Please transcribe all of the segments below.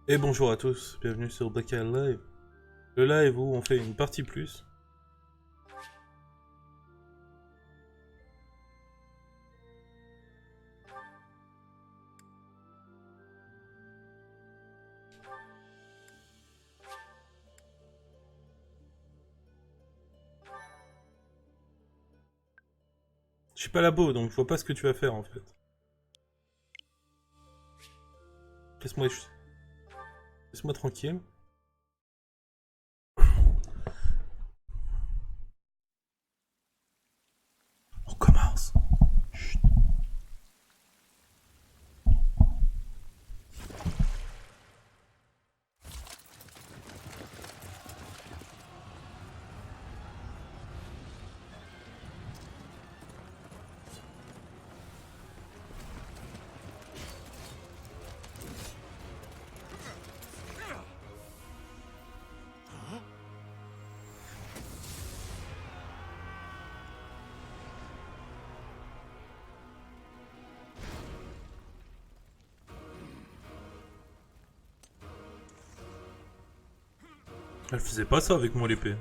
Et bonjour à tous, bienvenue sur Bakael Live. Le live où on fait une partie plus. Je suis pas labo, donc je vois pas ce que tu vas faire en fait. Laisse-moi tranquille. On commence. Chut. Elle faisait pas ça avec moi l'épée.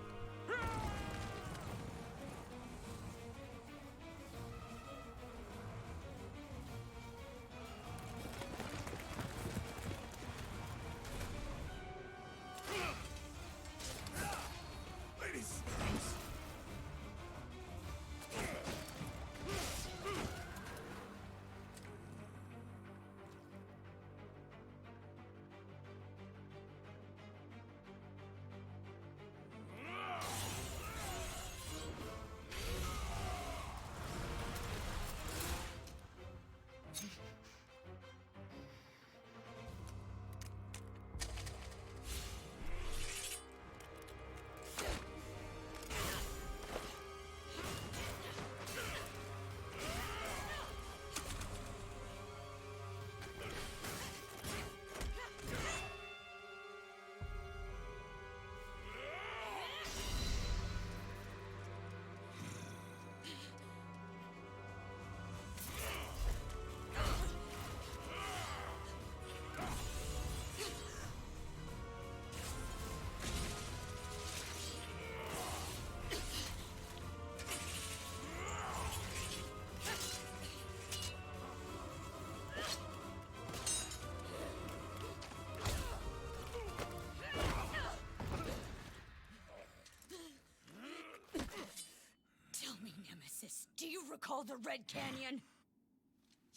Do you recall the Red Canyon?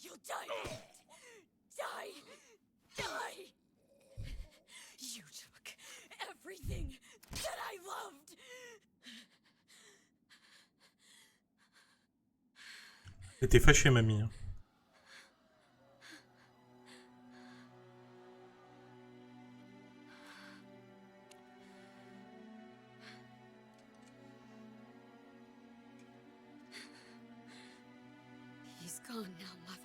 You'll die. Die. Die. You took everything that I loved. T'es fâchée, mamie. He's gone now, Mother.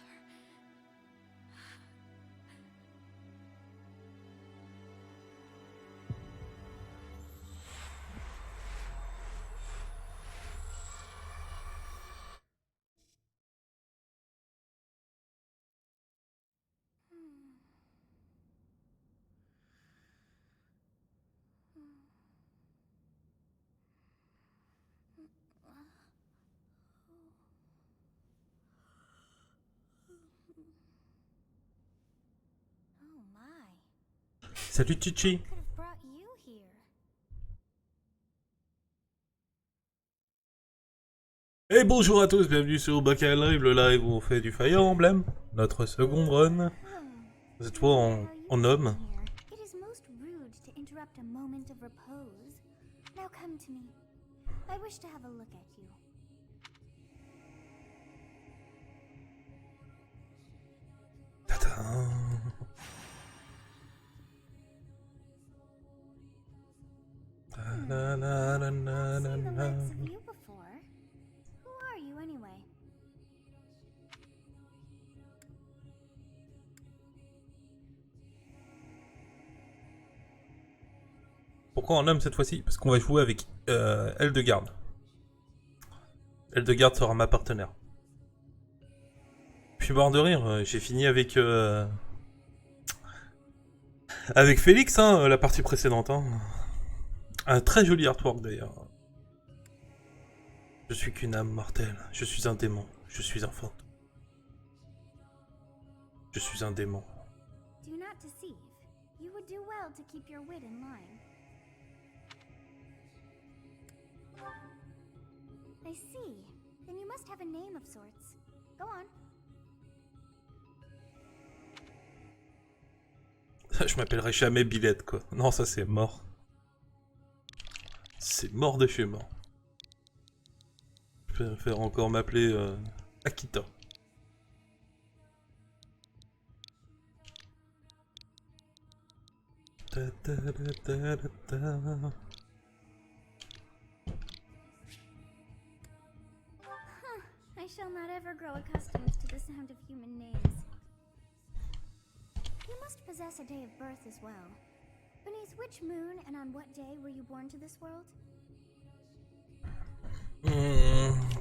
Salut Chichi. Et bonjour à tous, bienvenue sur Bakael Live, le live où on fait du Fire Emblem, notre second run, cette fois en homme. Tadam. Na, na, na, na, na, na. Pourquoi en homme cette fois-ci? Parce qu'on va jouer avec Eldegarde. Eldegarde sera ma partenaire. Je suis mort de rire, j'ai fini avec... Avec Félix, hein, la partie précédente. Hein. Un très joli artwork d'ailleurs. Je suis qu'une âme mortelle, je suis un démon, je suis un fantôme. Je suis un démon. Do not deceive. You would do well to keep your wit in line. I see. Then you must have a name of sorts. Go on. Je m'appellerai jamais Billette, quoi. Non, ça c'est mort. C'est mort de chez mort. Je préfère encore m'appeler Akita. Ta ta ta ta ta. I shall not ever grow accustomed to the sound of human names. You must possess a day of birth as well. Beneath which moon and on what day were you born to this world?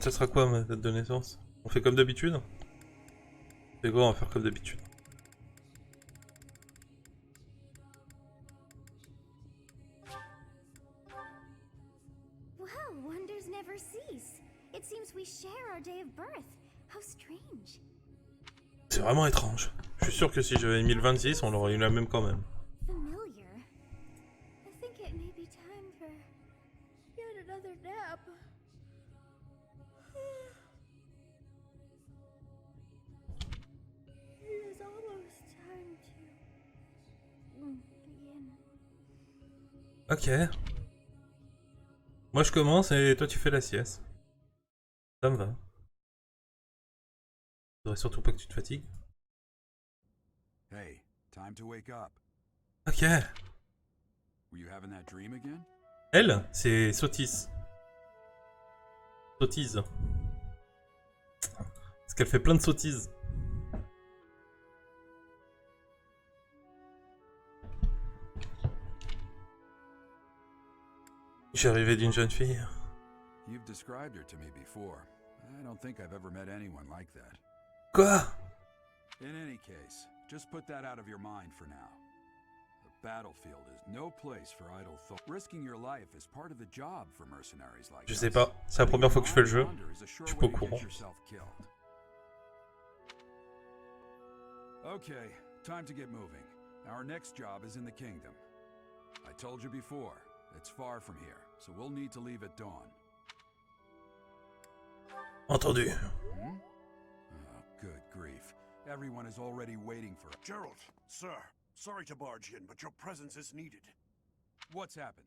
Ça sera quoi ma date de naissance? On fait comme d'habitude? C'est quoi, on va faire comme d'habitude. Well, wonders never cease. It seems we share our day of birth. How strange. C'est vraiment étrange. Je suis sûr que si j'avais mis le 26, on aurait eu la même quand même. Familiar. I think it may be time for yet another nap. It is almost time to begin. Ok. Moi je commence et toi tu fais la sieste. Ça me va. Faudrait surtout pas que tu te fatigues. Hey, time to wake up. Ok. Were you having that dream again? Elle, c'est Sotis. Sottise. Parce qu'elle fait plein de sottises. J'ai rêvé d'une jeune fille. You've described her to me before. I don't think I've ever met anyone like that. Quoi? In any case, just put that out of your mind for now. The battlefield is no place for idle thought. Risking your life is part of the job for mercenaries like Je sais pas, c'est la première fois que je fais le jeu. Je suis pas au courant. Okay, time to get moving. Our next job is in the kingdom. I told you before, it's far from here, so we'll need to leave at dawn. Entendu. Oh, good grief. Everyone is already waiting for us. Gerald, sir, sorry to barge in, but your presence is needed. What's happened?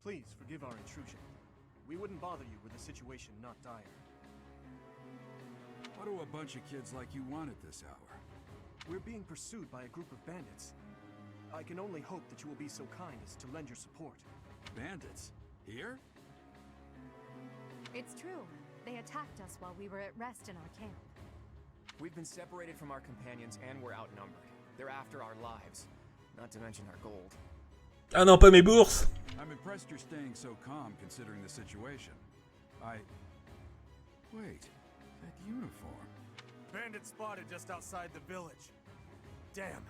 Please forgive our intrusion. We wouldn't bother you with a situation not dire. What do a bunch of kids like you want at this hour? We're being pursued by a group of bandits. I can only hope that you will be so kind as to lend your support. Bandits? Here? It's true. They attacked us while we were at rest in our camp. We've been separated from our companions and we're outnumbered. They're after our lives, not to mention our gold. Ah non, pas mes bourses! I'm impressed you're staying so calm considering the situation. Wait, that uniform. Bandits spotted just outside the village. Damn,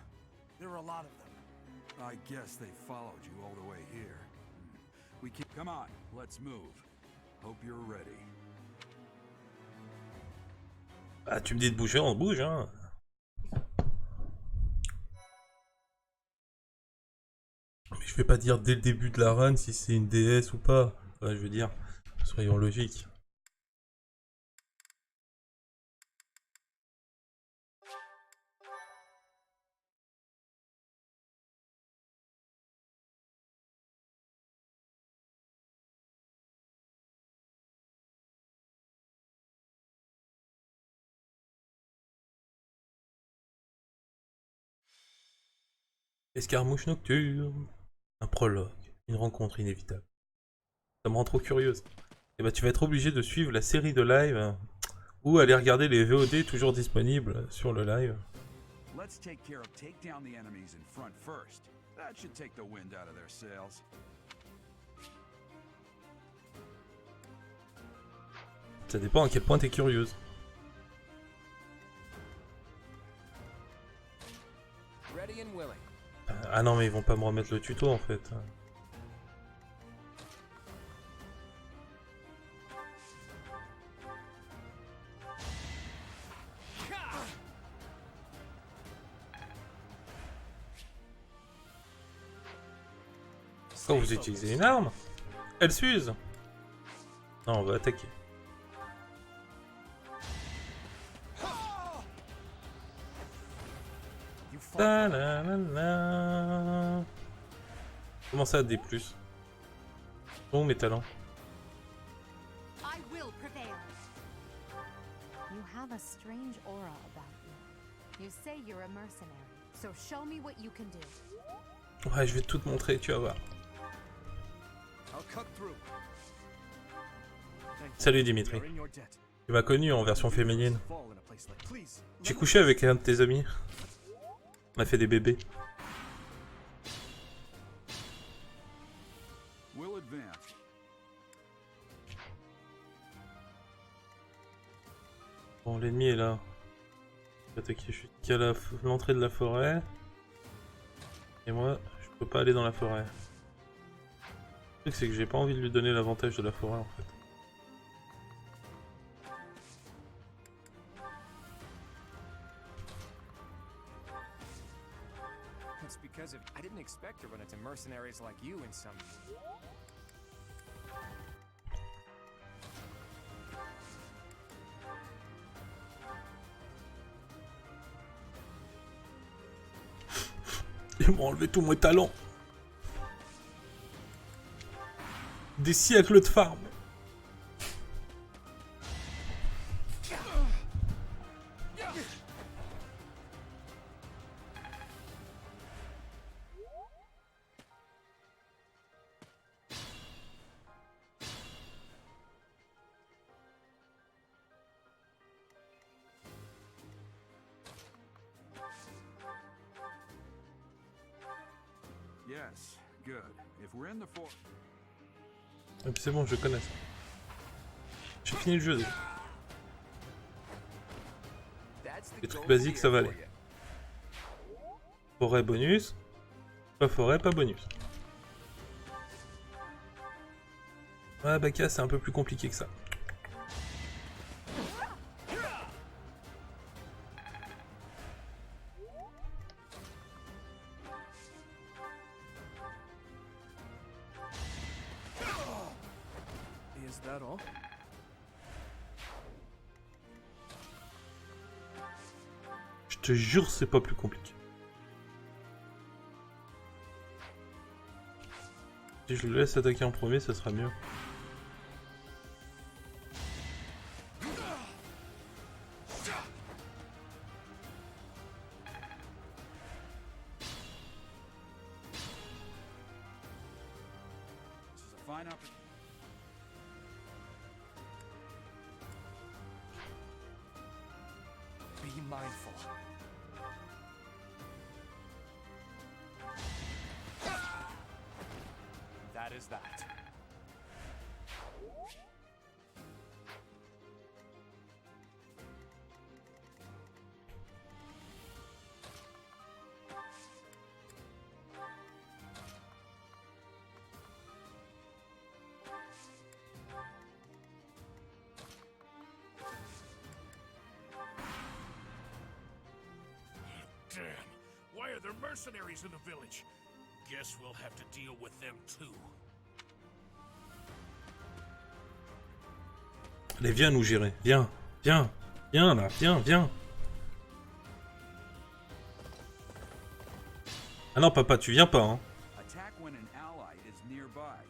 there are a lot of them. I guess they followed you all the way here. We can't. Come on, let's move. Hope you're ready. Ah, tu me dis de bouger, on bouge, hein. Mais je vais pas dire dès le début de la run si c'est une DS ou pas. Enfin, je veux dire, soyons logiques. Escarmouche nocturne. Un prologue. Une rencontre inévitable. Ça me rend trop curieuse. Et bah tu vas être obligé de suivre la série de live ou aller regarder les VOD toujours disponibles sur le live. Let's take care of take down the enemies in front first. That should take the wind out of their sails. Ça dépend à quel point t'es curieuse. Ah non, mais ils vont pas me remettre le tuto en fait. Quand vous utilisez une arme, elle s'use. Non, on va attaquer. Ta la la la. Comment ça, des plus? Oh, mes talents. I will prevail. You have a strange aura about you. You say you're a mercenary, so show me what you can do. Ouais, je vais tout te montrer, tu vas voir. Salut Dimitri. Tu m'as connu en version féminine. J'ai couché avec un de tes amis. On a fait des bébés. Bon, l'ennemi est là. Je vais attaquer, je suis qu'à l'entrée de la forêt. Et moi, je peux pas aller dans la forêt. Le truc, c'est que j'ai pas envie de lui donner l'avantage de la forêt en fait. It's because of I didn't expect to run into mercenaries like you in some. Ils m'ont enlevé tous mes talents. Des siècles de farm. Yes, good. If we're in the forest. C'est bon, je connais ça. J'ai fini le jeu. Les trucs basiques, ça va aller. Forêt bonus. Pas forêt, pas bonus. Ouais, Bakael, c'est un peu plus compliqué que ça. Is that all? Je te jure, c'est pas plus compliqué. Si je le laisse attaquer en premier, ça sera mieux. This is a fine opportunity. Be mindful. That is that. Damn, why are there mercenaries in the village? Guess we'll have to deal with them too. Allez, viens nous gérer. Viens, viens, viens là, viens, viens. Ah non, papa, tu viens pas, hein. Attack when an ally is nearby.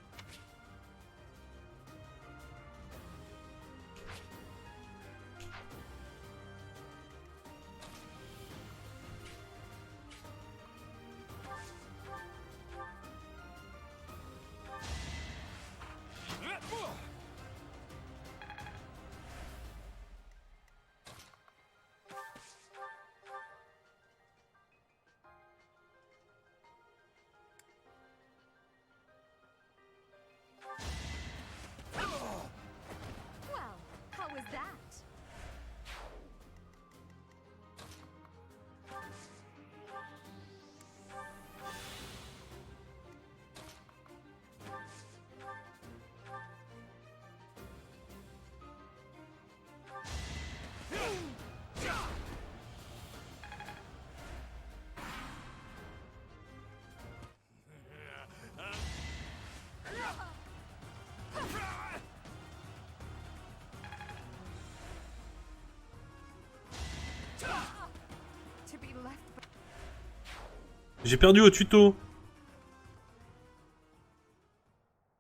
J'ai perdu au tuto.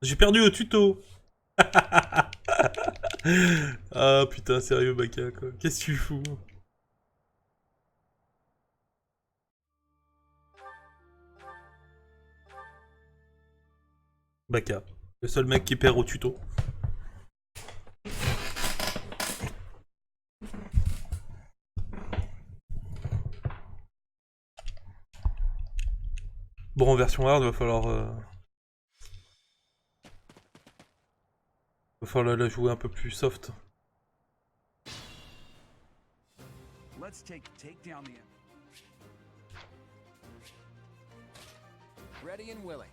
J'ai perdu au tuto. Ah putain, sérieux Baka quoi. Qu'est-ce que tu fous? Baka, le seul mec qui perd au tuto. Bon, en version hard, va falloir la jouer un peu plus soft. Let's take down the... Ready and willing.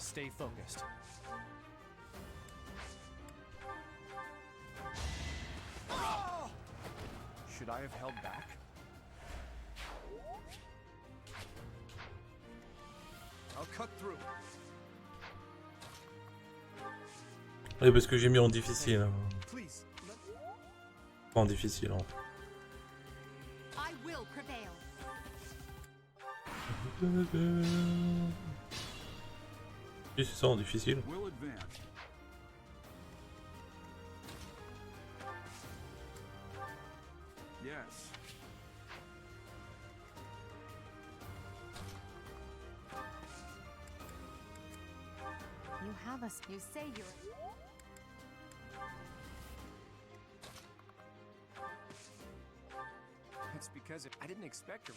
Stay focused. Should I have held back? I'll cut through. Oui, parce que j'ai mis en difficile. Please, Pas en difficile, hein. I will prevail. Oui, c'est ça, en difficile. We'll advance. Yes. You have us. You say you're. It's because I didn't expect her.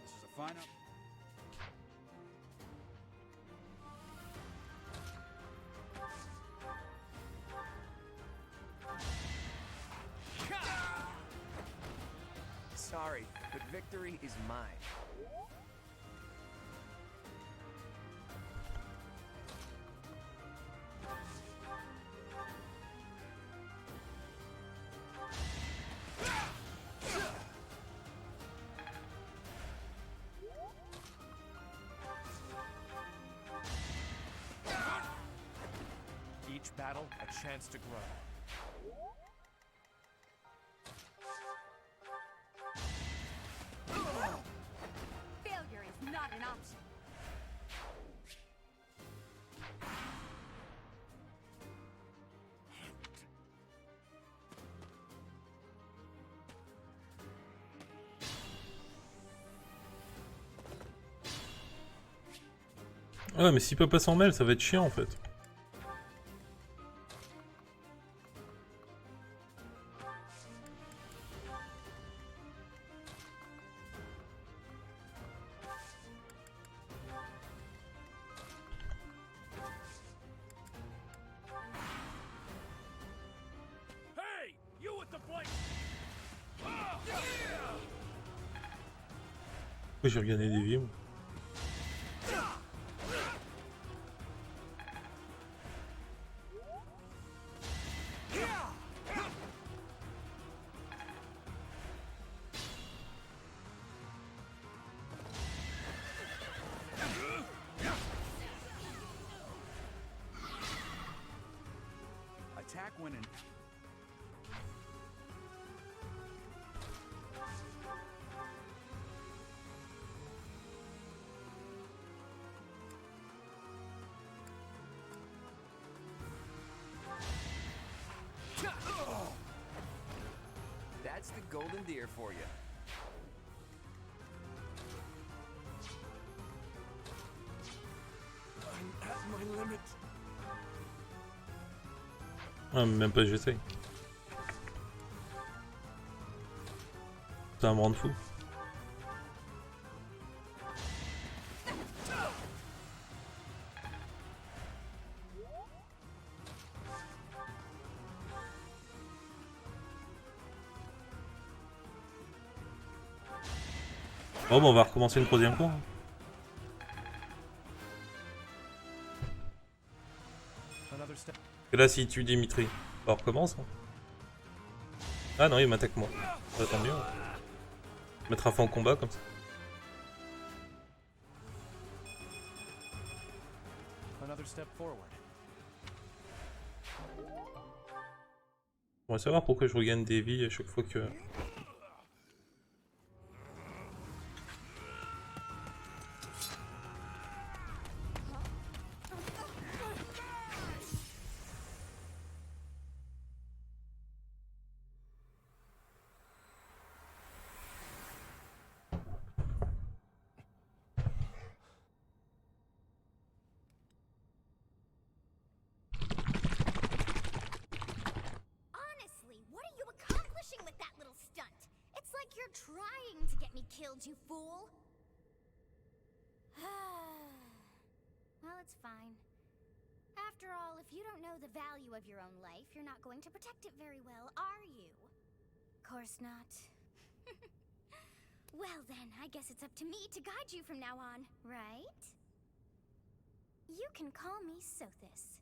This is a fine up. Sorry, but victory is mine. Each battle, a chance to grow. Failure is not an option. Ouais, mais s'il peut pas s'en mêler, ça va être chiant en fait. Hey, you with the blade! Pourquoi j'ai regagné des vies moi. Attack when in... That's the golden deer for you. I'm at my limit. Ah, même pas j'essaye. Ça va me rendre fou. Bon, bah, on va recommencer une troisième fois. Another step. Et là, s'il tue Dimitri, bah, on recommence. Hein. Ah non, il m'attaque moi. Ça tant mieux. Mettre à fond en combat comme ça. Another step forward. On va savoir pourquoi je regagne des vies à chaque fois que... Honestly, what are you accomplishing with that little stunt? It's like you're trying to get me killed, you fool. Well, it's fine. After all, if you don't know the value of your own life, you're not going to protect it very well, are you? Course not. Well then, I guess it's up to me to guide you from now on, right? You can call me Sothis,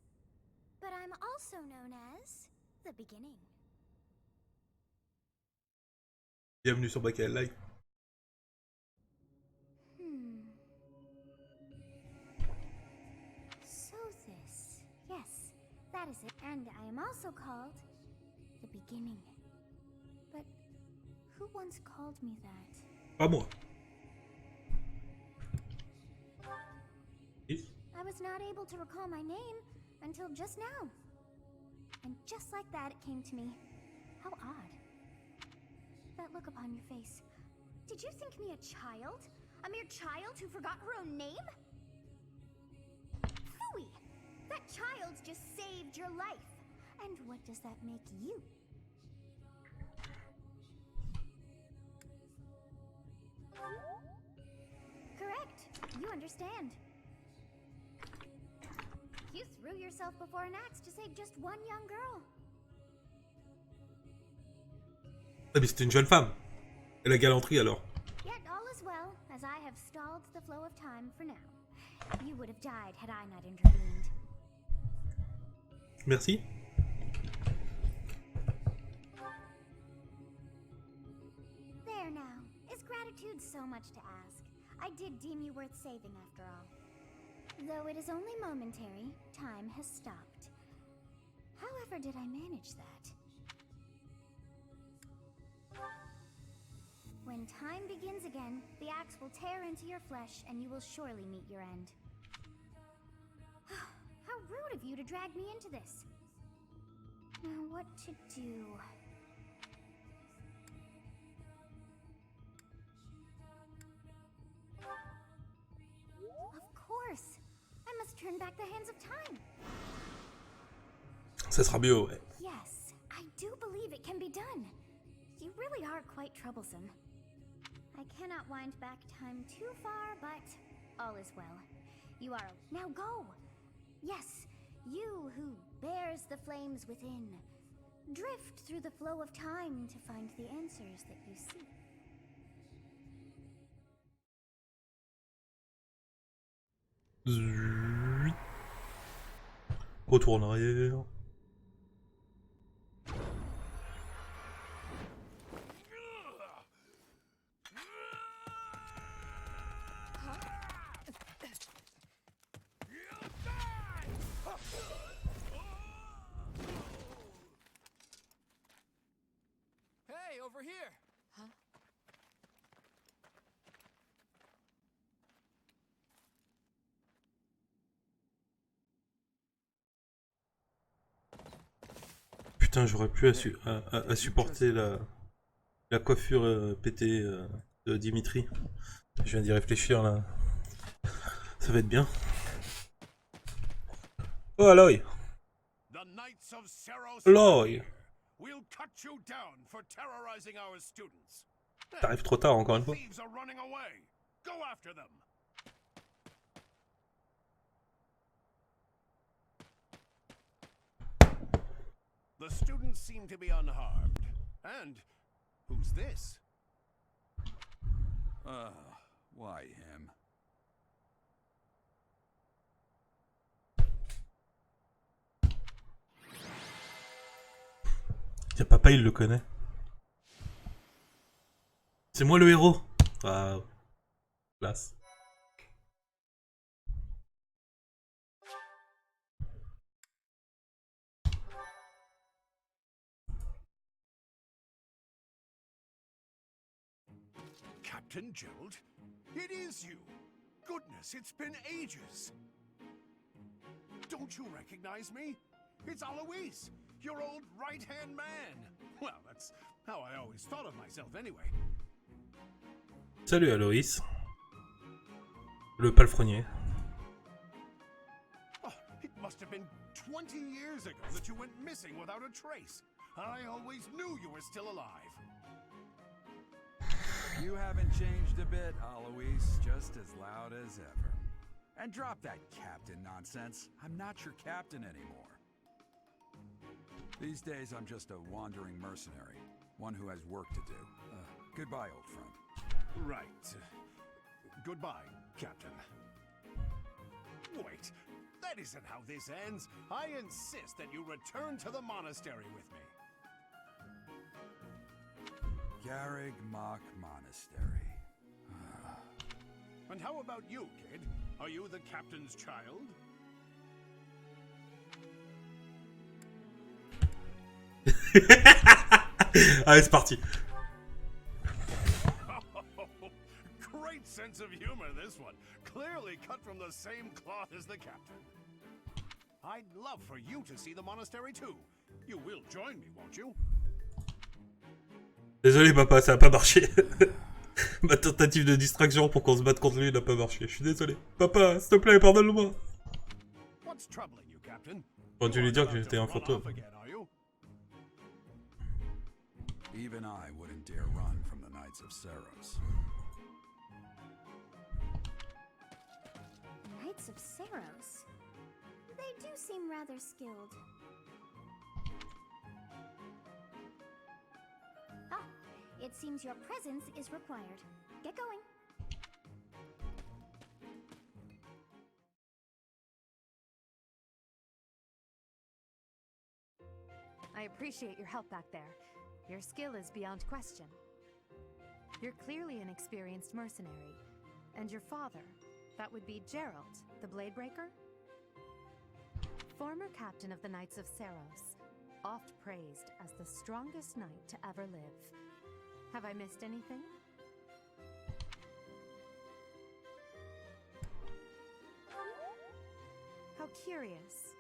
but I'm also known as the Beginning. Bienvenue sur Bakael Live. Sothis. Yes, that is it. And I am also called the Beginning. But who once called me that? Pas moi. Yes. I was not able to recall my name until just now. And just like that, it came to me. How odd. That look upon your face. Did you think me a child? A mere child who forgot her own name? Phooey! That child just saved your life. And what does that make you? Correct. You understand. You threw yourself before an axe to save just one young girl. Ah mais c'était une jeune femme. Et la galanterie alors. Yet all is well, as I have stalled the flow of time for now. You would have died had I not intervened. Merci. There now. Is gratitude so much to ask? I did deem you worth saving after all. Though it is only momentary, time has stopped. However did I manage that? When time begins again, the axe will tear into your flesh and you will surely meet your end. How rude of you to drag me into this. Now what to do? Of course! I must turn back the hands of time. Ça sera mieux, ouais. Yes, I do believe it can be done. You really are quite troublesome. I cannot wind back time too far, but all is well. You are... Now go! Yes, you who bears the flames within. Drift through the flow of time to find the answers that you seek. Zut. Retour en arrière. Hey, over here! Huh? Putain, j'aurais pu à supporter la coiffure pétée de Dimitri. Je viens d'y réfléchir là. Ça va être bien. Oh, Aloy! The Knights of Seros. Aloy! We'll cut you down for terrorizing our students. T'arrives trop tard encore une fois. Thieves are running away. Go after them. The students seem to be unharmed. And who's this? Why him? Tiens, papa, il le connaît. C'est moi le héros. Ah, classe. Captain Gerald? It is you! Goodness, it's been ages! Don't you recognize me? It's Alois, your old right-hand man! Well, that's how I always thought of myself anyway. Salut Aloïs. Le palefrenier. Oh, it must have been 20 years ago that you went missing without a trace. I always knew you were still alive. You haven't changed a bit, Alois. Just as loud as ever. And drop that captain nonsense. I'm not your captain anymore. These days, I'm just a wandering mercenary. One who has work to do. Goodbye, old friend. Right. Goodbye, Captain. Wait, that isn't how this ends. I insist that you return to the monastery with me. Garrig Mach Monastery. And how about you, kid? Are you the captain's child? Allez, c'est parti. Great sense of humor, this one. Clearly cut from the same cloth as the captain. I'd love for you to see the monastery too. You will join me, won't you? Désolé papa, ça a pas marché. Ma tentative de distraction pour qu'on se batte contre lui n'a pas marché. Je suis désolé. Papa, s'il te plaît, pardonne-moi. What's troubling you, Captain? J'aurais dû lui dire que j'étais un fantôme. Even I wouldn't dare run from the Knights of Saros. Knights of Saros? They do seem rather skilled. Ah, it seems your presence is required. Get going. I appreciate your help back there. Your skill is beyond question. You're clearly an experienced mercenary. And your father, that would be Gerald, the Bladebreaker? Former captain of the Knights of Saros, oft praised as the strongest knight to ever live. Have I missed anything? How curious.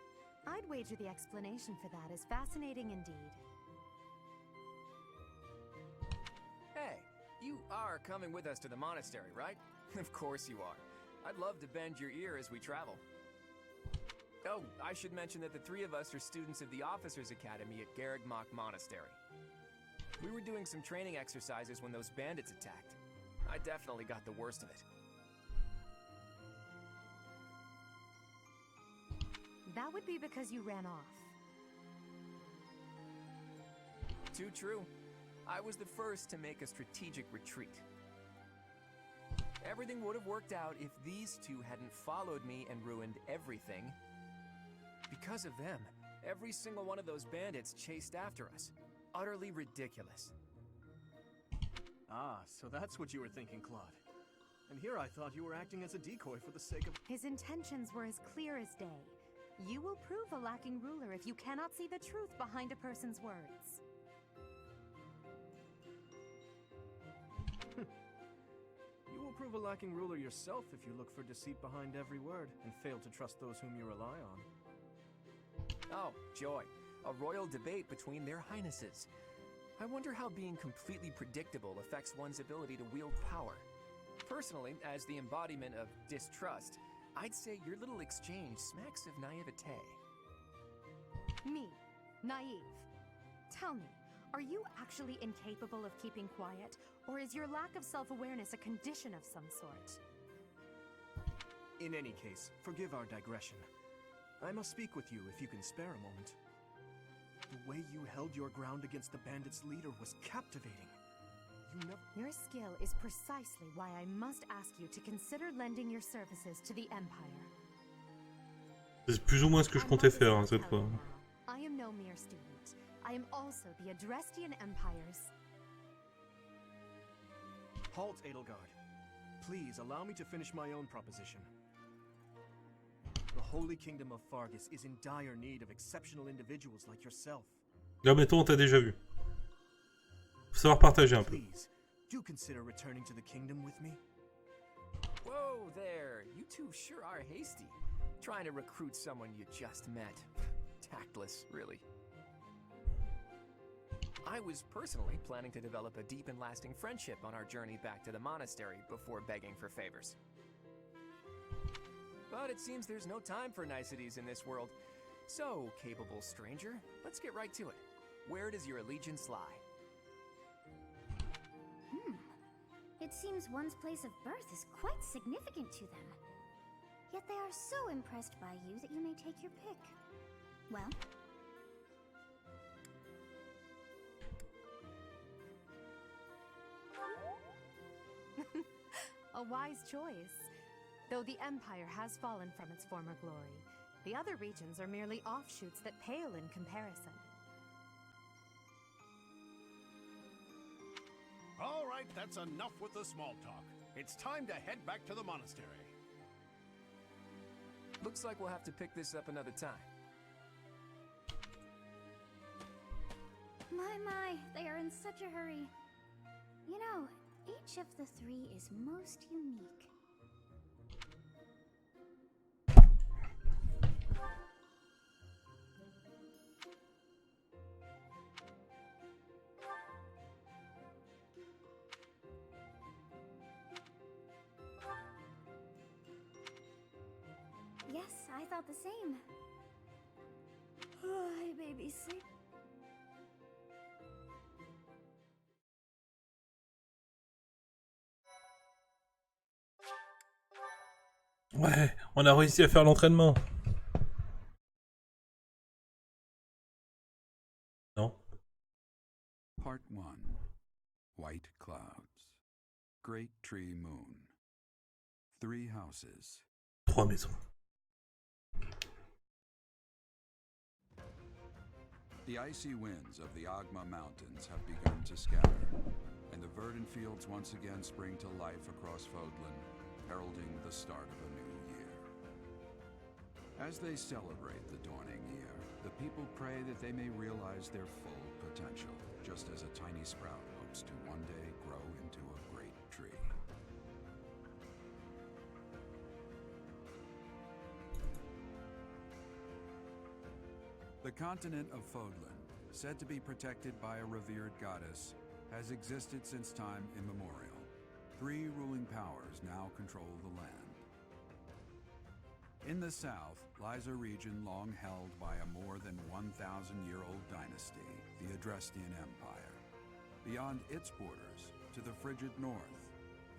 I'd wager the explanation for that is fascinating indeed. Hey, you are coming with us to the monastery, right? Of course you are. I'd love to bend your ear as we travel. Oh, I should mention that the three of us are students of the Officers' Academy at Garrig Mach Monastery. We were doing some training exercises when those bandits attacked. I definitely got the worst of it. That would be because you ran off. Too true. I was the first to make a strategic retreat. Everything would have worked out if these two hadn't followed me and ruined everything. Because of them, every single one of those bandits chased after us. Utterly ridiculous. Ah, so that's what you were thinking, Claude. And here I thought you were acting as a decoy for the sake of... His intentions were as clear as day. You will prove a lacking ruler if you cannot see the truth behind a person's words. You will prove a lacking ruler yourself if you look for deceit behind every word and fail to trust those whom you rely on. Oh, joy. A royal debate between their highnesses. I wonder how being completely predictable affects one's ability to wield power. Personally, as the embodiment of distrust, I'd say your little exchange smacks of naivete. Me, naive. Tell me, are you actually incapable of keeping quiet, or is your lack of self-awareness a condition of some sort? In any case, forgive our digression. I must speak with you if you can spare a moment. The way you held your ground against the bandits' leader was captivating. You never... Your skill is precisely why I must ask you to consider lending your services to the Empire. C'est plus ou moins ce que je comptais faire hein, cette fois. I am no mere student. I am also the Adrestian Empire's... Halt, Edelgard. Please allow me to finish my own proposition. The Holy Kingdom of Fargus is in dire need of exceptional individuals like yourself. Là, mettons, on t'a déjà vu. Faut savoir partager un peu. Please, do consider returning to the kingdom with me. Whoa there, you two sure are hasty. Trying to recruit someone you just met. Tactless, really. I was personally planning to develop a deep and lasting friendship on our journey back to the monastery before begging for favors. But it seems there's no time for niceties in this world. So, capable stranger, let's get right to it. Where does your allegiance lie? It seems one's place of birth is quite significant to them. Yet they are so impressed by you that you may take your pick. Well, A wise choice. Though the Empire has fallen from its former glory, the other regions are merely offshoots that pale in comparison. All right, that's enough with the small talk. It's time to head back to the monastery. Looks like we'll have to pick this up another time. my, they are in such a hurry. You know, each of the three is most unique. Yes, I thought the same. Oh, hi, baby, sleep. Ouais, on a réussi à faire l'entraînement. Non. Part 1. White Clouds. Great Tree Moon. 3 houses. 3 maisons. The icy winds of the Agma Mountains have begun to scatter, and the verdant fields once again spring to life across Fodlan, heralding the start of a new year. As they celebrate the dawning year, the people pray that they may realize their full potential, just as a tiny sprout hopes to one day grow into a great tree. The continent of Fodlan, said to be protected by a revered goddess, has existed since time immemorial. 3 ruling powers now control the land. In the south lies a region long held by a more than 1,000-year-old dynasty, the Adrestian Empire. Beyond its borders, to the frigid north,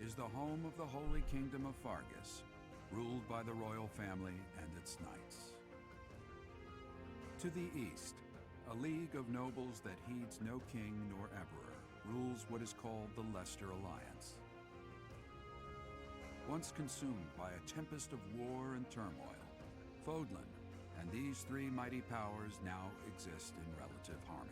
is the home of the Holy Kingdom of Fargus, ruled by the royal family and its knights. To the east, a league of nobles that heeds no king nor emperor rules what is called the Leicester Alliance. Once consumed by a tempest of war and turmoil, Fodlan and these 3 mighty powers now exist in relative harmony.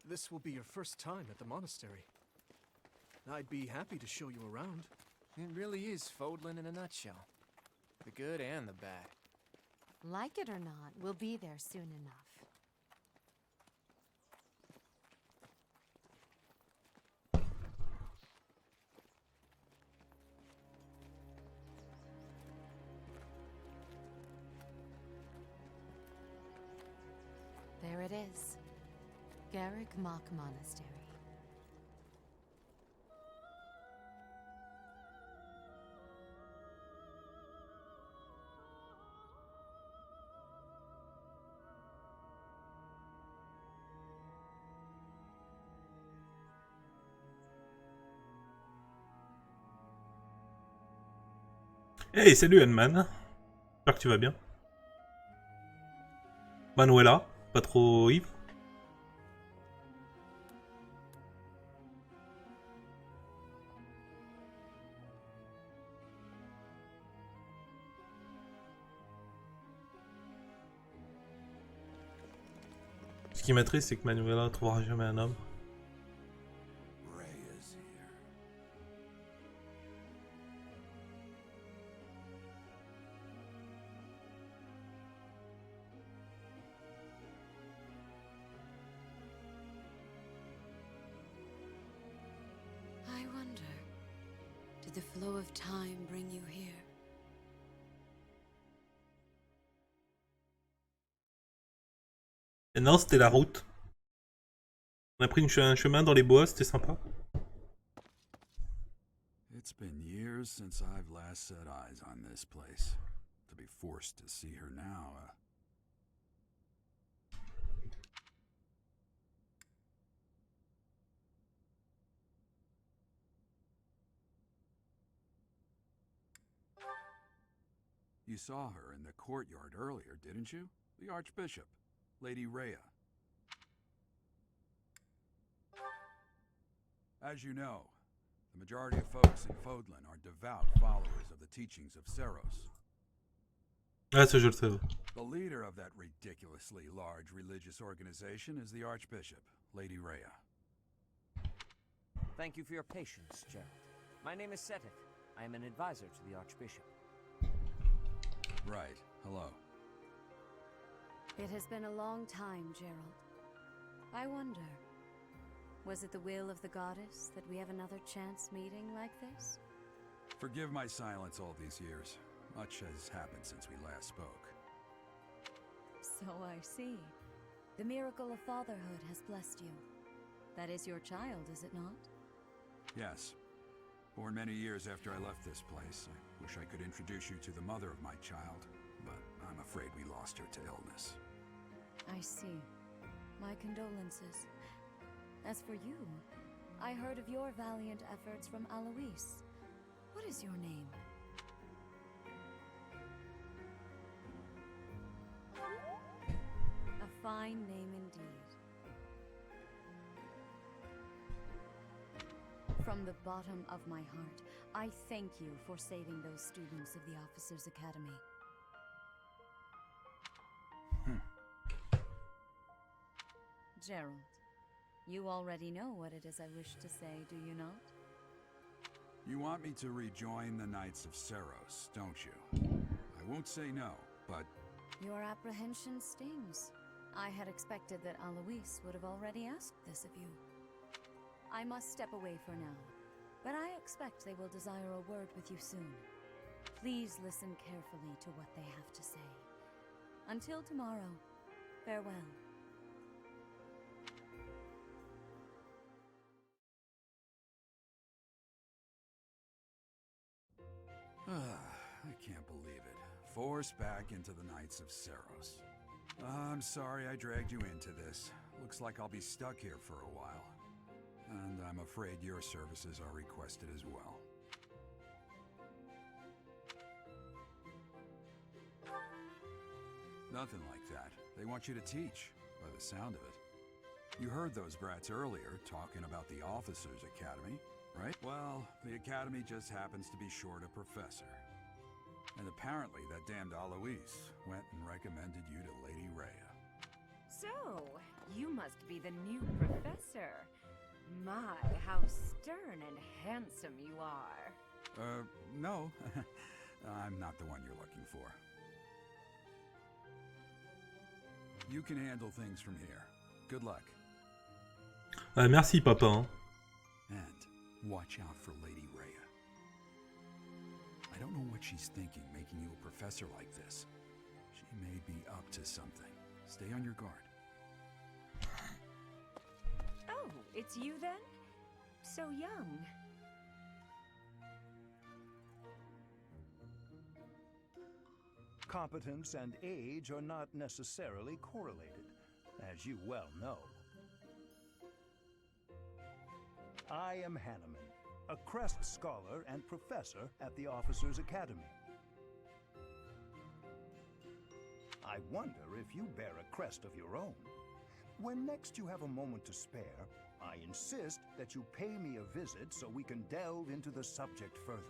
This will be your first time at the monastery. I'd be happy to show you around. It really is Fodlan in a nutshell. The good and the bad. Like it or not, we'll be there soon enough. There it is. Garrick Mock Monastery. Hey, salut Henman. J'espère que tu vas bien. Manuela, pas trop ivre. Ce qui m'attriste, c'est que Manuela trouvera jamais un homme. Rhea's here. I wonder, did the flow of time bring you here? Et non, c'était la route. On a pris un chemin dans les bois, c'était sympa. It's been years since I've last set eyes on this place. To be forced to see her now, You saw her in the courtyard earlier, didn't you? The Archbishop, Lady Rhea. As you know, the majority of folks in Fodlan are devout followers of the teachings of Seros. Ah, ça je le sais. The leader of that ridiculously large religious organization is the Archbishop, Lady Rhea. Thank you for your patience, Gerald. My name is Seteth. I am an advisor to the Archbishop. Right. Hello. It has been a long time, Gerald. I wonder, was it the will of the goddess that we have another chance meeting like this? Forgive my silence all these years. Much has happened since we last spoke. So I see. The miracle of fatherhood has blessed you. That is your child, is it not? Yes. Born many years after I left this place. I wish I could introduce you to the mother of my child, but I'm afraid we lost her to illness. I see. My condolences. As for you, I heard of your valiant efforts from Alois. What is your name? A fine name indeed. From the bottom of my heart, I thank you for saving those students of the Officers' Academy. Gerald, you already know what it is I wish to say, do you not? You want me to rejoin the Knights of Seros, don't you? I won't say no, but Your apprehension stings. I had expected that Alois would have already asked this of you. I must step away for now, but I expect they will desire a word with you soon. Please listen carefully to what they have to say. Until tomorrow, farewell. I can't believe it. Forced back into the Knights of Seros. I'm sorry I dragged you into this. Looks like I'll be stuck here for a while. And I'm afraid your services are requested as well. Nothing like that. They want you to teach, by the sound of it. You heard those brats earlier talking about the Officers' Academy, right? Well, the Academy just happens to be short a professor. And apparently that damned Alois went and recommended you to Lady Rhea. So, you must be the new professor. My, how stern and handsome you are. No. I'm not the one you're looking for. You can handle things from here. Good luck. Merci papa. Hein. And watch out for Lady Rhea. I don't know what she's thinking making you a professor like this. She may be up to something. Stay on your guard. Oh, it's you then? So young. Competence and age are not necessarily correlated, as you well know. I am Hanneman, a Crest Scholar and Professor at the Officers' Academy. I wonder if you bear a crest of your own. When next you have a moment to spare, I insist that you pay me a visit so we can delve into the subject further.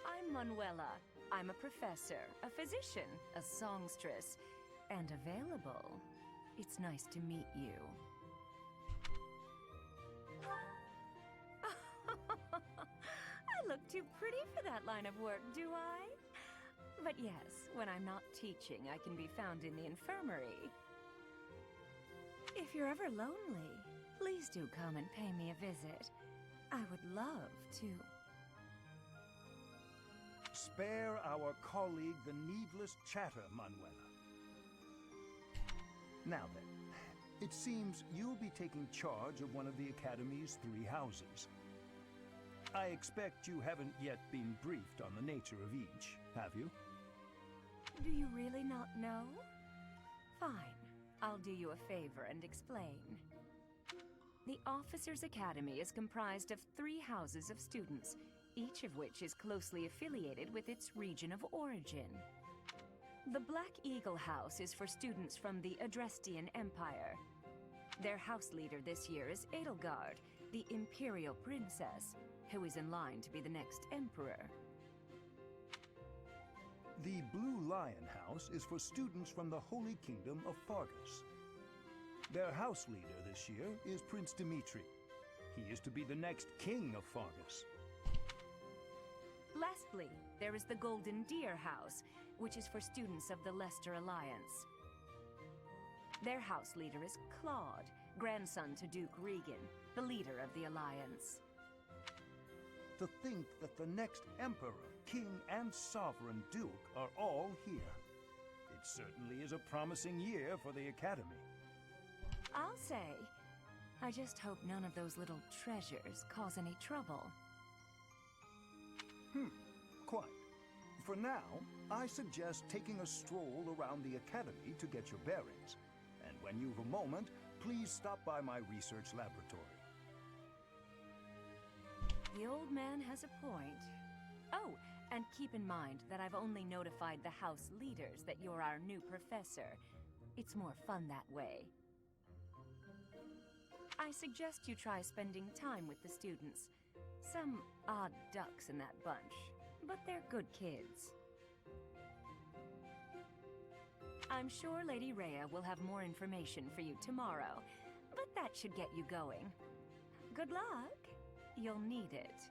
I'm Manuela. I'm a professor, a physician, a songstress, and available. It's nice to meet you. I look too pretty for that line of work, do I? But yes, when I'm not teaching, I can be found in the infirmary. If you're ever lonely, please do come and pay me a visit. I would love to. Spare our colleague the needless chatter, Manuela. Now then, it seems you'll be taking charge of one of the Academy's 3 houses. I expect you haven't yet been briefed on the nature of each, have you? Do you really not know? Fine. I'll do you a favor and explain. The Officers' Academy is comprised of 3 houses of students, each of which is closely affiliated with its region of origin. The Black Eagle House is for students from the Adrestian Empire. Their house leader this year is Edelgard, the Imperial Princess, who is in line to be the next Emperor. The Blue Lion House is for students from the Holy Kingdom of Fargus. Their house leader this year is Prince Dimitri. He is to be the next king of Fargus. Lastly, there is the Golden Deer House, which is for students of the Leicester Alliance. Their house leader is Claude, grandson to Duke Regan, the leader of the Alliance. To think that the next Emperor, King, and Sovereign Duke are all here. It certainly is a promising year for the Academy. I'll say. I just hope none of those little treasures cause any trouble. Quite. For now, I suggest taking a stroll around the Academy to get your bearings. And when you've a moment, please stop by my research laboratory. The old man has a point. Oh, and keep in mind that I've only notified the house leaders that you're our new professor. It's more fun that way. I suggest you try spending time with the students. Some odd ducks in that bunch, but they're good kids. I'm sure Lady Rhea will have more information for you tomorrow, but that should get you going. Good luck. You'll need it.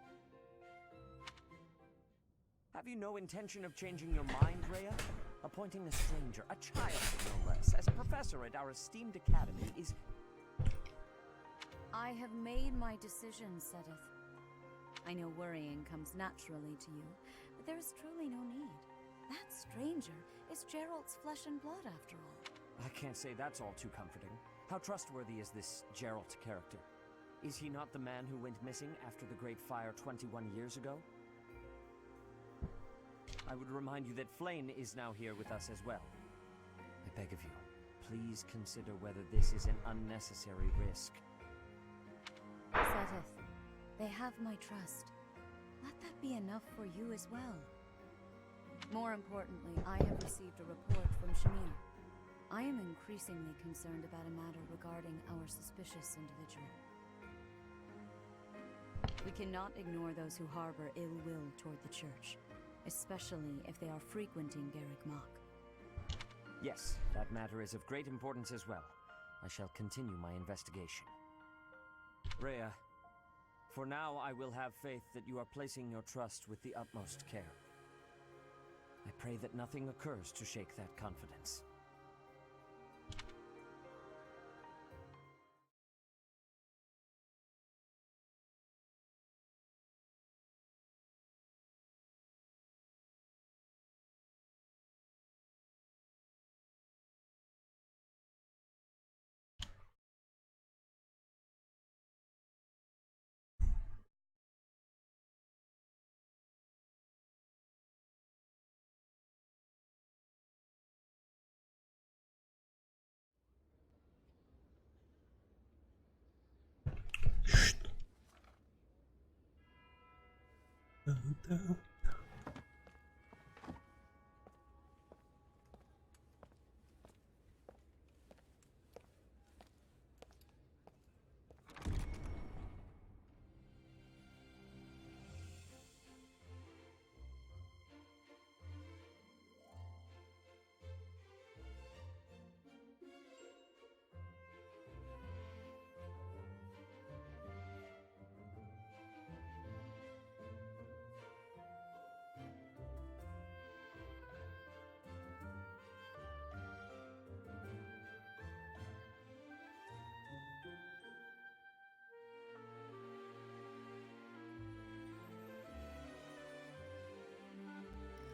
Have you no intention of changing your mind, Rhea? Appointing a stranger, a child no less, as a professor at our esteemed academy is... I have made my decision, Sedith. I know worrying comes naturally to you, but there is truly no need. That stranger is Gerald's flesh and blood, after all. I can't say that's all too comforting. How trustworthy is this Gerald character? Is he not the man who went missing after the Great Fire 21 years ago? I would remind you that Flame is now here with us as well. I beg of you, please consider whether this is an unnecessary risk. Sedith, they have my trust. Let that be enough for you as well. More importantly, I have received a report from Shamir. I am increasingly concerned about a matter regarding our suspicious individual. We cannot ignore those who harbor ill will toward the Church, especially if they are frequenting Garrick Mach. Yes, that matter is of great importance as well. I shall continue my investigation. Rhea, for now I will have faith that you are placing your trust with the utmost care. I pray that nothing occurs to shake that confidence.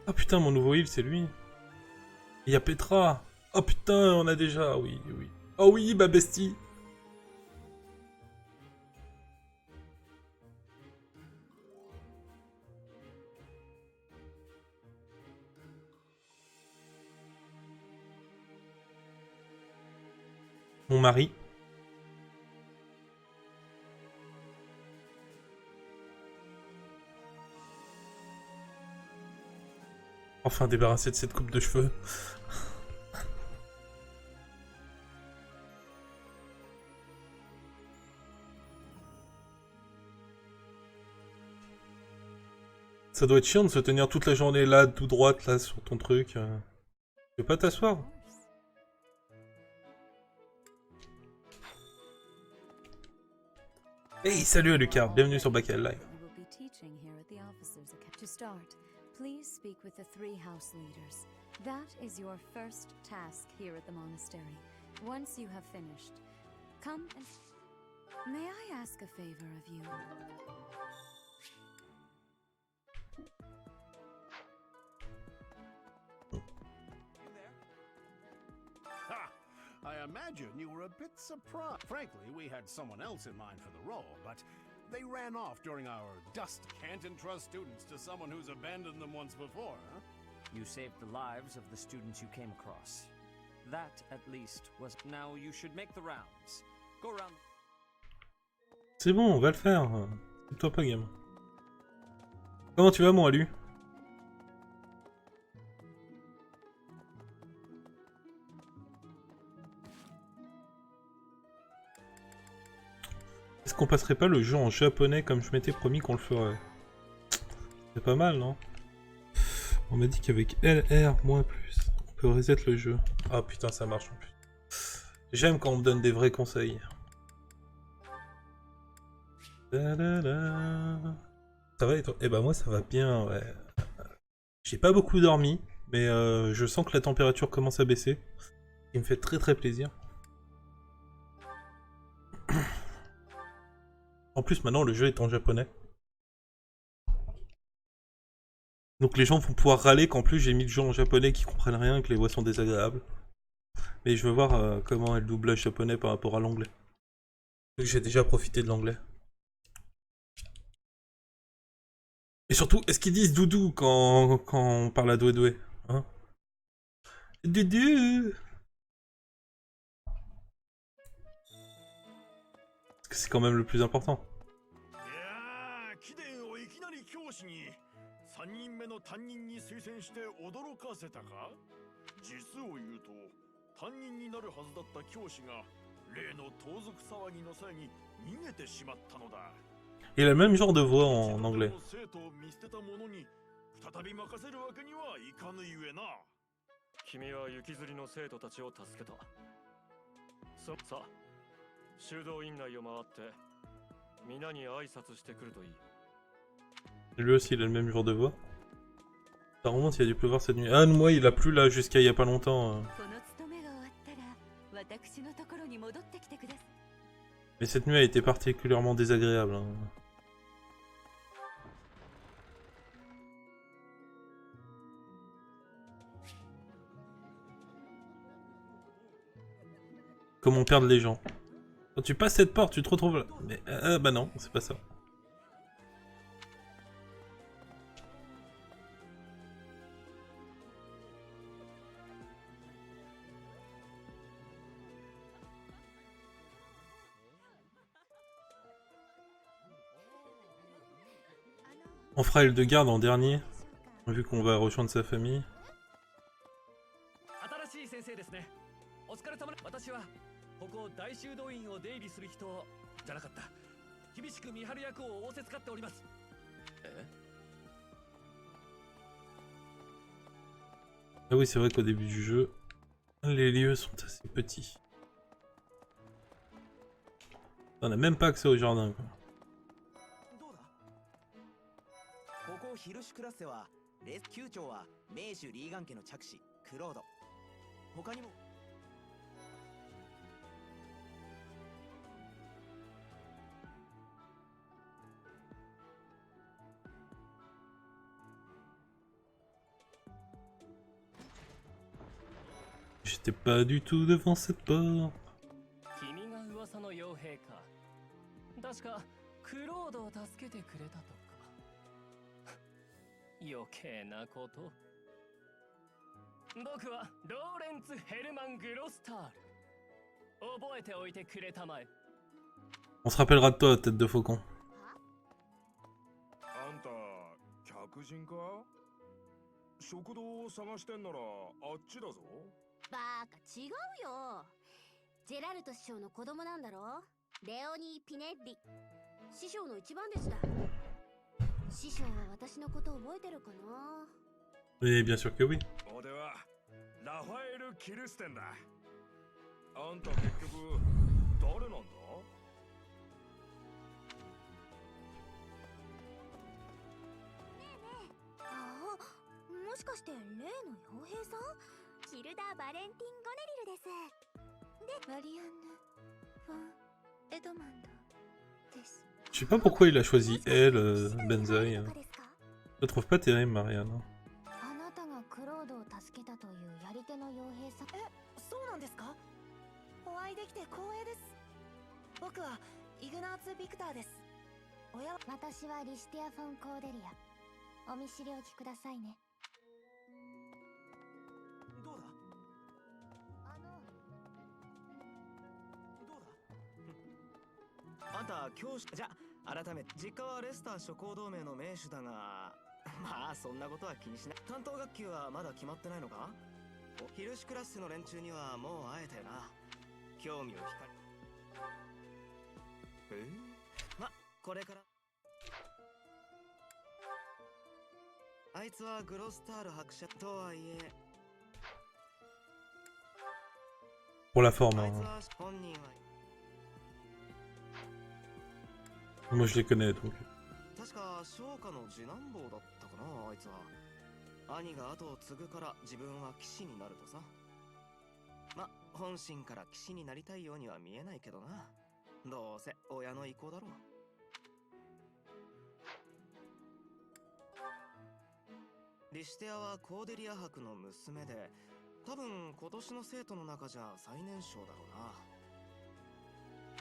Ah putain, mon nouveau heal, c'est lui. Il y a Petra. Oh putain, on a déjà. Oui, oui. Oh oui, ma bestie. Mon mari. Enfin débarrassé de cette coupe de cheveux. Ça doit être chiant de se tenir toute la journée là, tout droite, là, sur ton truc. Tu veux pas t'asseoir? Hey, salut Lucas, bienvenue sur Bakael Live. To start, please speak with the 3 house leaders. That is your first task here at the monastery. Once you have finished, come and... May I ask a favor of you? Ha! I imagine you were a bit surprised. Frankly, we had someone else in mind for the role, but they ran off during our dust. Can't entrust students to someone who's abandoned them once before, huh? You saved the lives of the students you came across. That, at least, was... Now you should make the rounds. Go around... C'est bon, on va le faire. C'est toi pas, gamin. Comment tu vas, mon Alu? Est-ce qu'on passerait pas le jeu en japonais comme je m'étais promis qu'on le ferait? C'est pas mal, non? On m'a dit qu'avec LR, moins plus, on peut reset le jeu. Ah putain, ça marche en plus. J'aime quand on me donne des vrais conseils. Ça va et toi? Eh ben moi ça va bien, ouais. J'ai pas beaucoup dormi, mais je sens que la température commence à baisser. Ce qui me fait très très plaisir. En plus, maintenant, le jeu est en japonais. Donc les gens vont pouvoir râler qu'en plus j'ai mis le jeu en japonais, qu'ils comprennent rien, que les voix sont désagréables. Mais je veux voir comment est le doublage japonais par rapport à l'anglais. J'ai déjà profité de l'anglais. Et surtout, est-ce qu'ils disent doudou quand on parle à doué-doué, hein? Doudou! Parce que c'est quand même le plus important. 3人目の担任に推薦して驚かせたか？実を言うと担任になるはずだった教師が例の盗賊騒ぎの際に逃げてしまったのだ。 Il a le même genre de voix en anglais. 生徒を見捨てた者に再び任せるわけにはいかぬゆえな。君は行きずりの生徒たちを助けた。さあ、修道院内を回って皆に挨拶してくるといい。 Lui aussi, il a le même genre de voix. Ça remonte, il a dû pleuvoir cette nuit. Ah, moi, il a plu là jusqu'à il y a pas longtemps. Mais cette nuit a été particulièrement désagréable. Hein. Comment perdre les gens. Quand tu passes cette porte, tu te retrouves là. Mais bah non, c'est pas ça. On fera elle de garde en dernier, vu qu'on va rejoindre sa famille. Ah oui, c'est vrai qu'au début du jeu, les lieux sont assez petits. On n'a même pas accès au jardin, quoi. ヒルシュクラスではレース9長は名手リーガン家の着手クロード他にも J'étais pas du tout devant cette porte. 君が噂の傭兵か。確かクロードを助けてくれたとか。余計なこと。僕はローレンツ・ヘルマン・グロスタール。覚えておいてくれたまえ。 On se rappellera de toi, tête de faucon. あんた客人か？食堂を探してんならあっちだぞ。バカ違うよ。ジェラルト師匠の子供なんだろ。レオニー・ピネッリ。師匠の一番弟子だ。師匠は私のこと覚えてるかな。 Oui, bien sûr que oui. 俺はラファエル・キルステンだ。あんた結局誰なんだ？ああ、もしかして例の傭兵さん？キルダー・バレンティン・ゴネリルです。で、マリアンヌ・フォン・エドマンドです。 Je sais pas pourquoi il a choisi elle, Benzaï. Je trouve pas terrible, Marianne. あなたがクロードを助けたというやり手の傭兵さん。そうなんですか？お会いできて光栄です。僕はイグナーツ・ビクターです。私はリシティア・フォン・コーデリア。お見知りおきくださいね。どうだ？あんた教師じゃ改め実家はレスター諸行同盟の名手だがまあそんなことは気にしない。担当学級はまだ決まってないのか？ヒルシクラスの連中にはもう会えたよな。興味を光る。まこれからあいつはグロスタール伯爵とはいえ Pour la forme, あい hein. つは本人は Moi je les connais donc. 確か商家の次男坊だったかな。あいつは兄が後を継ぐから自分は騎士になるとさ。ま本心から騎士になりたいようには見えないけどな。どうせ親の意向だろう。リシテアはコーデリア伯の娘で、多分今年の生徒の中じゃ最年少だろ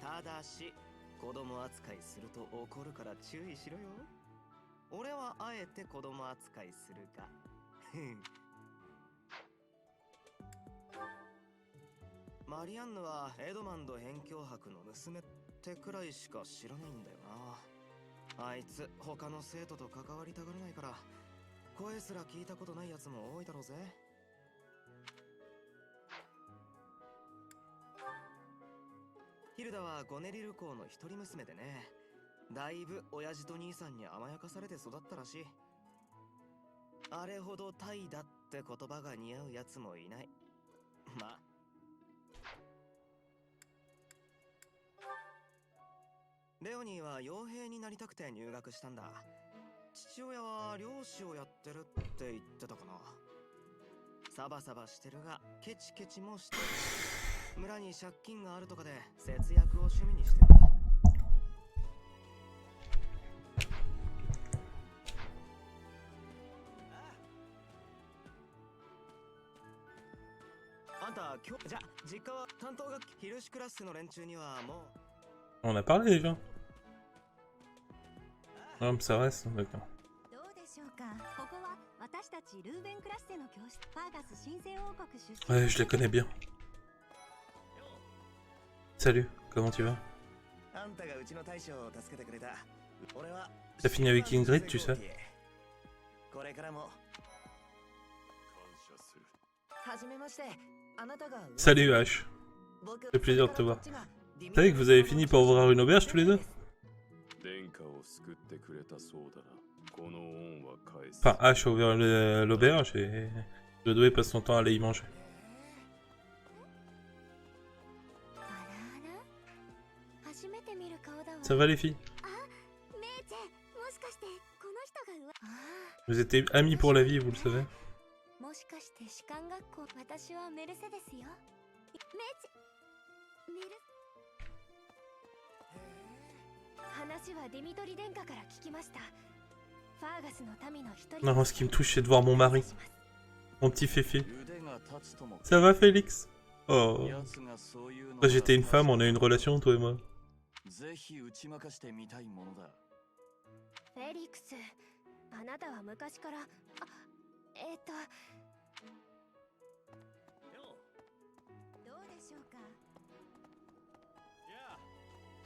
うな。ただし子供扱いすると怒るから注意しろよ。俺はあえて子供扱いするがマリアンヌはエドマンド辺境伯の娘ってくらいしか知らないんだよな。あいつ他の生徒と関わりたがらないから声すら聞いたことないやつも多いだろうぜ。ヒルダはゴネリル公の一人娘でね、だいぶ親父と兄さんに甘やかされて育ったらしい。あれほどタイだって言葉が似合うやつもいない。まあレオニーは傭兵になりたくて入学したんだ。父親は漁師をやってるって言ってたかな。サバサバしてるがケチケチもしてる。村に借金があるとかで節約を趣味にしてるんだ。あんた今日じゃ実家は担当学級ヒルシクラスの連中にはもう On a parlé déjà. Ah, mais ça reste, d'accord. どうでしょうか。ここは私たちルーベンクラスでの教室。ファーガス神聖王国出身。 Ouais, je les connais bien. Salut, comment tu vas? T'as fini avec Ingrid, tu sais? Salut H. Ça fait plaisir de te voir. Vous savez que vous avez fini par ouvrir une auberge tous les deux? Enfin, H a ouvert l'auberge et je devais passer son temps à aller y manger. Ça va les filles? Vous étiez amis pour la vie, vous le savez? もしかして士官学校、私はメルセデスよ。話はデミトリ殿下から聞きました。ファーガスの民の一人。Non, ce qui me touche, c'est de voir mon mari. Mon petit féfé. Ça va, Félix? Oh. Quand j'étais une femme, on a une relation, toi et moi. フェリックス、あなたは昔から、どうでしょうか。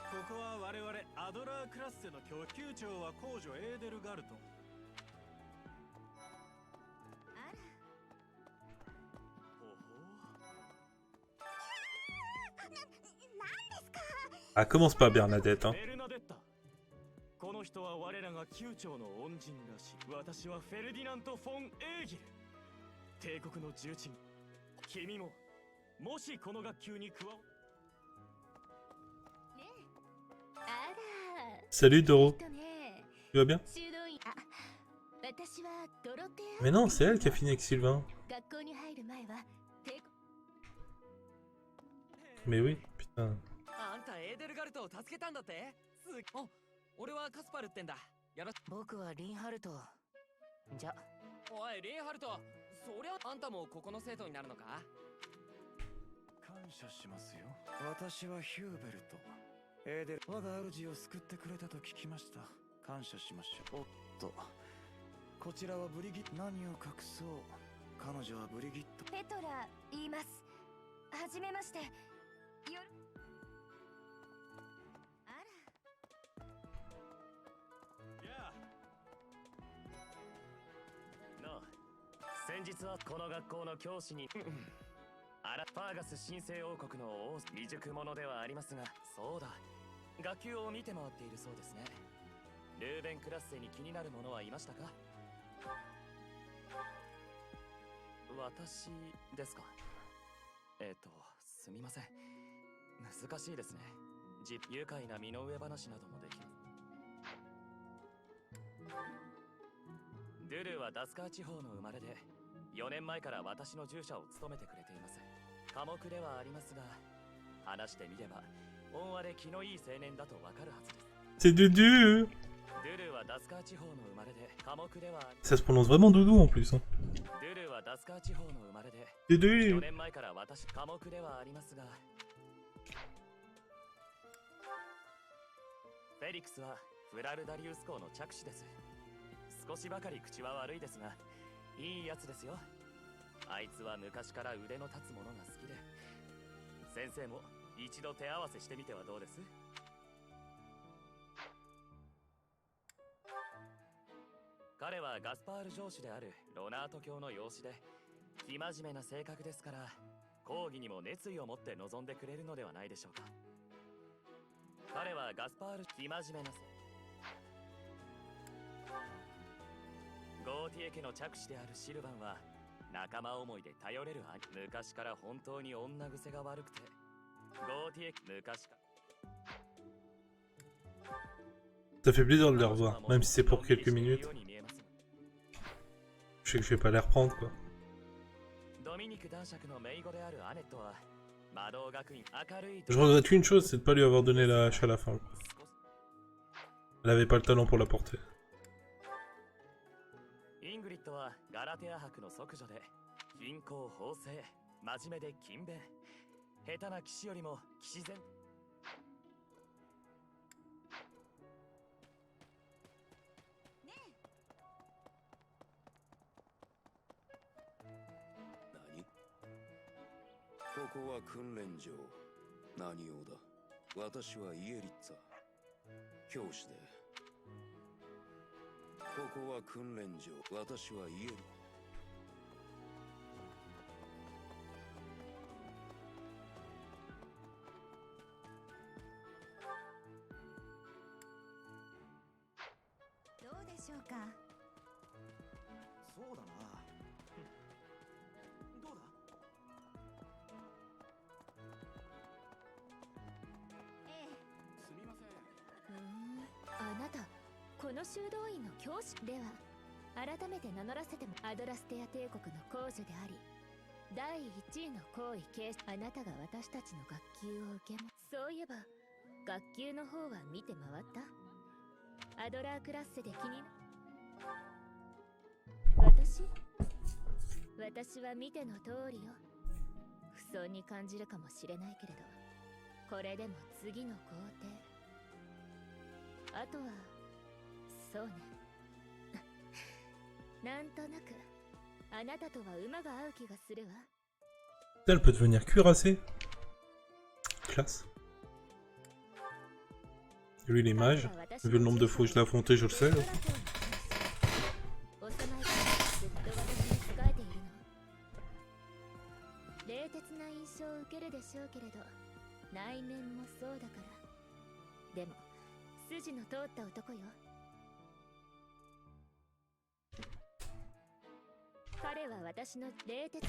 ここは我々アドラークラッセの教級長は公女エーデルガルト。Ah, commence pas, Bernadette, hein. ベルナデッタ。この人は我らが宮長の恩人らしい。私はフェルディナント・フォン・エーギル。帝国の重鎮。君も、もしこの学級に加わ。Salut, Doro. Tu vas bien? 私はドロテア。 Mais non, c'est elle qui a fini avec Sylvain. 学校に入る前は帝国。 Mais oui, putain. あんたエーデルガルトを助けたんだって？あ、俺はカスパルってんだ。やら。僕はリンハルト。じゃ。おい、リンハルト。そりゃあんたもここの生徒になるのか？感謝しますよ。私はヒューベルト。エーデル、我が主を救ってくれたと聞きました。感謝しましょう。おっと、こちらはブリギット。何を隠そう。彼女はブリギット。ペトラ言います。はじめまして。よ。先日はこの学校の教師にファーガス神聖王国の王未熟者ではありますが、そうだ、学級を見て回っているそうですね。ルーベンクラッセに気になる者はいましたか？私ですか？すみません、難しいですね。愉快な身の上話などもできます。ドゥルーはダスカー地方の生まれで、4年前から私の従者を務めてくれています。寡黙ではありますが、話してみれば温和で気のいい青年だとわかるはずです。 C'est Doudou. ドゥルーはダスカー地方の生まれで、寡黙では。 Ça se prononce vraiment Doudou en plus. Hein. ドゥルーはダスカー地方の生まれで、 Doudou. 4年前から私寡黙ではありますが、フェリックスはフラルダリウス校の着手です。少しばかり口は悪いですが、いいやつですよ。あいつは昔から腕の立つものが好きで、先生も一度手合わせしてみてはどうです？彼はガスパール城主であるロナート教の養子で、生真面目な性格ですから、講義にも熱意を持って臨んでくれるのではないでしょうか。彼はガスパール生真面目なゴーティエ家の着手であるシルバンは仲間思いで頼れる兄。昔から本当に女癖が悪くて、ゴーティエ昔から。 Ça fait plaisir de les revoir, même si c'est pour quelques minutes. Je sais que je vais pas les reprendre quoi. ドミニク男爵の姪子であるアネットは魔導学院明るい。 Je regrette qu'une chose, c'est de pas lui avoir donné la hache à la fin. Elle avait pas le talent pour la porter. イングリッドはガラテア伯の息女で、貧困法制、真面目で勤勉、下手な騎士よりも騎士前。何？ここは訓練場。何用だ？私はイエリッツァ、教師で。ここは訓練場。私はイエリ。どうでしょうか。そうだな。どうだ？すみません。あなた。この修道院の教師では、改めて名乗らせても、アドラステア帝国の公女であり、第1位の皇位継承。あなたが私たちの学級を受けも。そういえば学級の方は見て回った？アドラークラッセで気にな。私？私は見ての通りよ。不遜に感じるかもしれないけれど、これでも次の工程。あとはそうね。なんとなくあなたとは馬が合う気がするわ。Elle peut devenir cuirassée. Classe. Lui, il est mage. Vu le nombre de fois où je l'ai affronté, je le sais. 冷徹な印象を受けるでしょうけれど、内面もそうだから。でも筋の通った男よ。彼は私の冷徹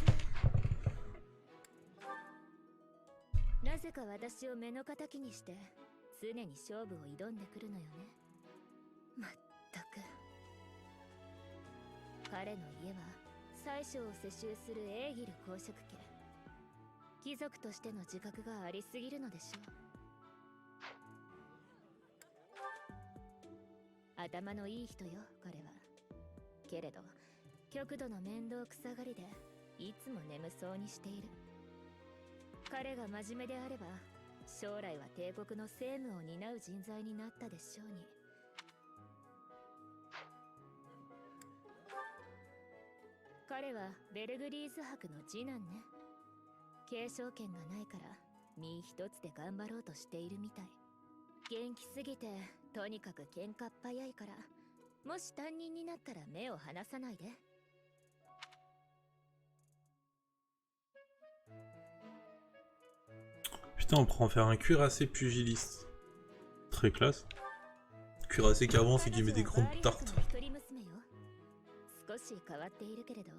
な。なぜか私を目の敵にして常に勝負を挑んでくるのよね。まったく。彼の家は宰相を世襲するエーギル公爵家。貴族としての自覚がありすぎるのでしょう。頭のいい人よ、彼は。けれど極度の面倒くさがりでいつも眠そうにしている。彼が真面目であれば将来は帝国の政務を担う人材になったでしょうに。彼はベルグリーズ伯の次男ね。継承権がないから身一つで頑張ろうとしているみたい。元気すぎてとにかく喧嘩っ早いから、もし担任になったら目を離さないで。Putain, on pourrait en faire un cuirassé pugiliste. Très classe. Cuirassé qu'avant, c'est qu'il met des grandes tartes. 少し変わっているけれど、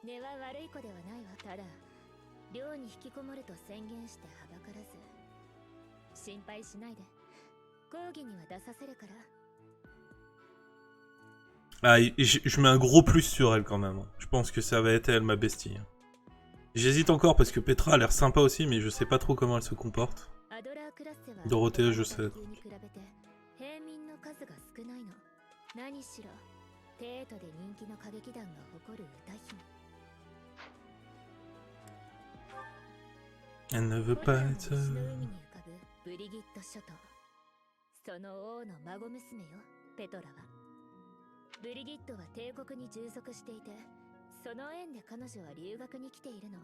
根は悪い子ではないわ。ただ寮に引きこもると宣言してはばからず。心配しないで。講義には出させるから。Ah, je mets un gros plus sur elle quand même. Je pense que ça va être elle, ma bestie. J'hésite encore parce que Petra a l'air sympa aussi, mais je sais pas trop comment elle se comporte. Dorothée, je sais. 何しろ帝都で人気の歌劇団が誇る歌姫。Elle ne veut pas être... ブリギット諸島。その王の孫娘よ、ペトラは。ブリギットは帝国に従属していて、その縁で彼女は留学に来ているの。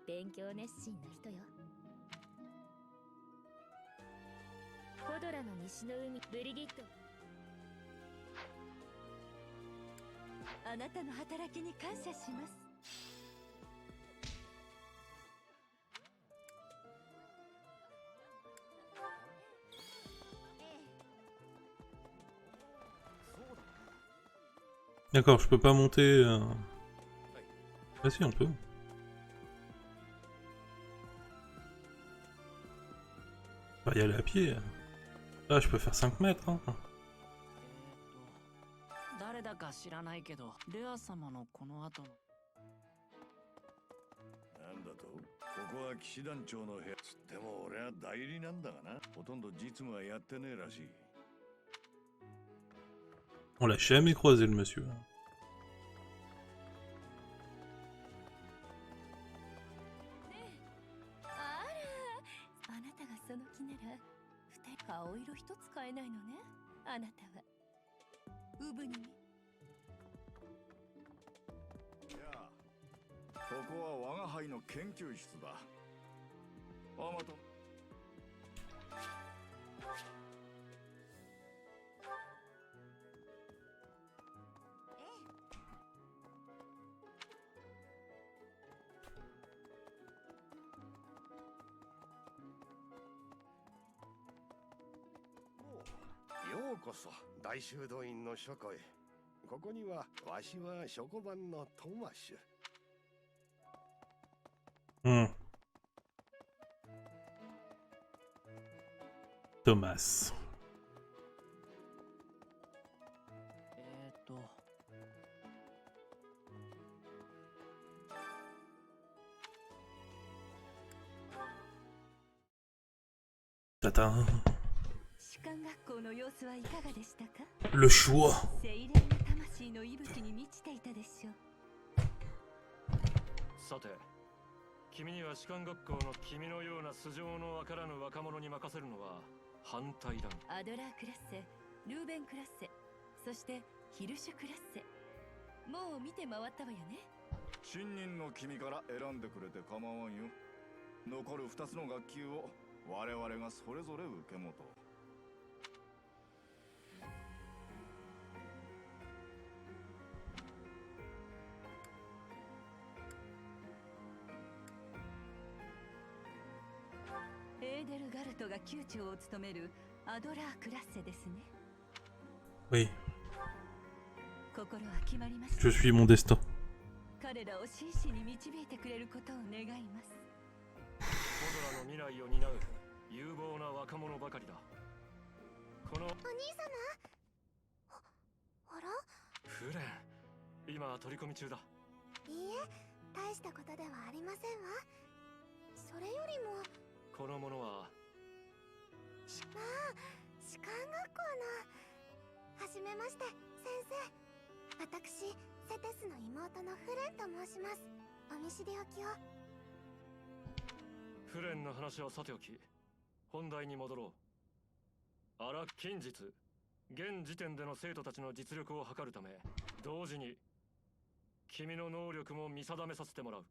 勉強熱心な人よ。コドラの西の海、ブリギット。あなたの働きに感謝します。D'accord, je peux pas monter... Ah si, on peut. On va y aller à pied. Ah, je peux faire 5 mètres, hein. 誰だか知らないけど、レア様のこの後の。なんだと？ここは騎士団長の部屋。つっても俺は代理なんだがな。ほとんど実務はやってねえらしい。On l'a jamais croisé, le monsieur. あなたがその気なら、二人顔色一つ変えないのね。あなたは。ウブに。ここは我が輩の研究室だ。アマト。ようこそ大修道院の書庫へ。ここにはわしは書庫番のトマシュ。Thomas. Tata. Le choix. さて、君には士官学校の君のような素性のわからぬ若者に任せるのは反対だ。アドラークラッセ、ルーベンクラッセ、そしてヒルシュクラッセ。もう見て回ったわよね。新任の君から選んでくれて構わんよ。残る2つの学級を我々がそれぞれ受け持とう。エーデルガルトが級長を務めるアドラークラッセですね。Oui, 心は決まりました。 je suis mon destin. 彼らを真摯に導いてくれることを願います。コドラの未来を担う有望な若者ばかりだ。このお兄様。あら？フレン、今取り込み中だ。いいえ、大したことではありませんわ。それよりもこの者はまあ、士官学校の。はじめまして、先生。私、セテスの妹のフレンと申します。お見知りおきを。フレンの話はさておき、本題に戻ろう。近日、現時点での生徒たちの実力を測るため、同時に君の能力も見定めさせてもらう。